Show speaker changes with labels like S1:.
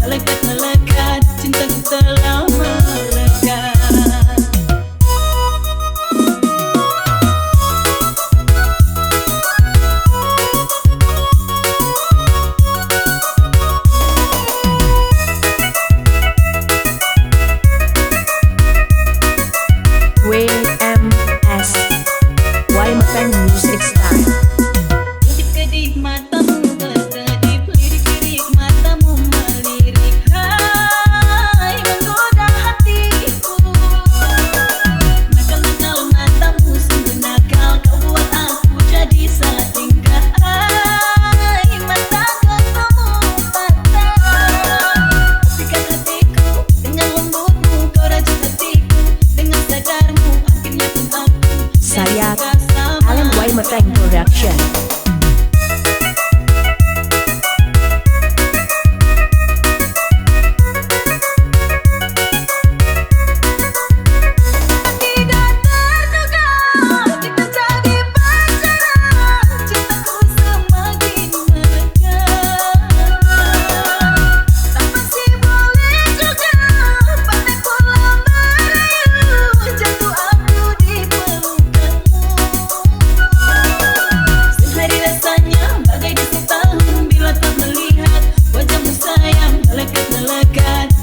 S1: melekat, cintaku telah melekat.
S2: WMS Why Mekeng Music Style.
S1: Kedip matamu berkedip, lirik-lirik matamu melirik, hai menggoda hatiku. Nakal-nakal matamu sungguh nakal, kau buat aku jadi salah tingkah. Hai mata katamu patah, pikat hatiku dengan lembutmu, kau rajut hatiku dengan sadarmu. Akhirnya pun aku
S2: Saya
S1: bersama.
S2: Alan Why Mekeng Production.
S1: Tidak terduga kita jadi pacaran, cintaku semakin melekat. Tanpa si boleh juga pandai pola merayu, jatuh aku di pelukanmu. Sehari rasanya bagai 10 tahun bila tak melihat wajahmu sayang melekat-melekat.